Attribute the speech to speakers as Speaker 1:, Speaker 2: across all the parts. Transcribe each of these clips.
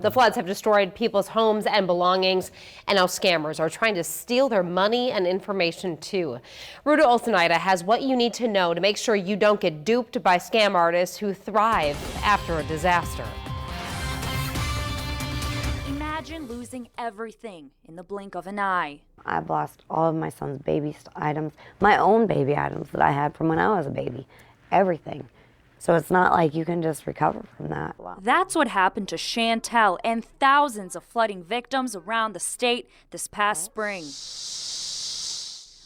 Speaker 1: The floods have destroyed people's homes and belongings, and now scammers are trying to steal their money and information too. Ruta Olsenaida has what you need to know to make sure you don't get duped by scam artists who thrive after a disaster.
Speaker 2: Imagine losing everything in the blink of an eye.
Speaker 3: I've lost all of my son's baby items, my own baby items that I had from when I was a baby, everything. So it's not like you can just recover from that. Wow.
Speaker 2: That's what happened to Chantel and thousands of flooding victims around the state this past spring.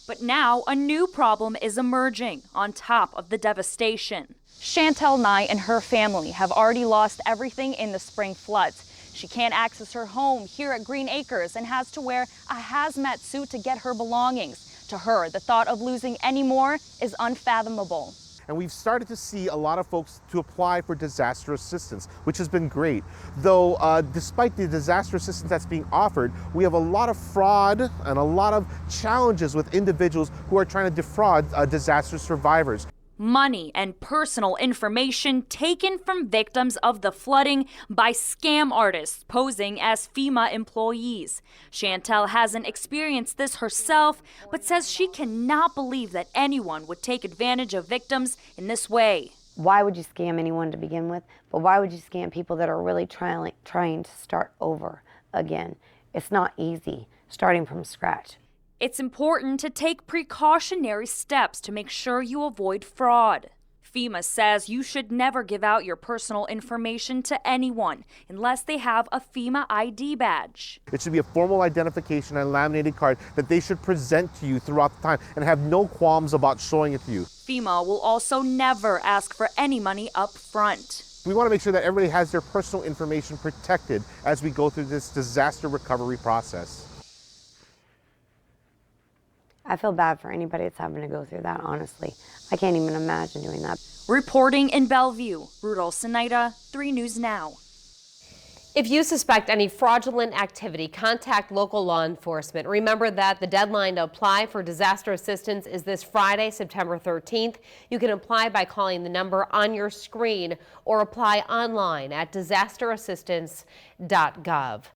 Speaker 2: But now a new problem is emerging on top of the devastation. Chantel Nye and her family have already lost everything in the spring floods. She can't access her home here at Green Acres and has to wear a hazmat suit to get her belongings. To her, the thought of losing any more is unfathomable.
Speaker 4: And we've started to see a lot of folks to apply for disaster assistance, which has been great. Though, despite the disaster assistance that's being offered, we have a lot of fraud and a lot of challenges with individuals who are trying to defraud disaster survivors.
Speaker 2: Money and personal information taken from victims of the flooding by scam artists posing as FEMA employees. Chantel hasn't experienced this herself, but says she cannot believe that anyone would take advantage of victims in this way.
Speaker 3: Why would you scam anyone to begin with? But why would you scam people that are really trying to start over again? It's not easy starting from scratch.
Speaker 2: It's important to take precautionary steps to make sure you avoid fraud. FEMA says you should never give out your personal information to anyone unless they have a FEMA ID badge.
Speaker 4: It should be a formal identification and laminated card that they should present to you throughout the time and have no qualms about showing it to you.
Speaker 2: FEMA will also never ask for any money up front.
Speaker 4: We want to make sure that everybody has their personal information protected as we go through this disaster recovery process.
Speaker 3: I feel bad for anybody that's having to go through that, honestly. I can't even imagine doing that.
Speaker 2: Reporting in Bellevue, Ruta Olsenaida, 3 News Now.
Speaker 1: If you suspect any fraudulent activity, contact local law enforcement. Remember that the deadline to apply for disaster assistance is this Friday, September 13th. You can apply by calling the number on your screen or apply online at disasterassistance.gov.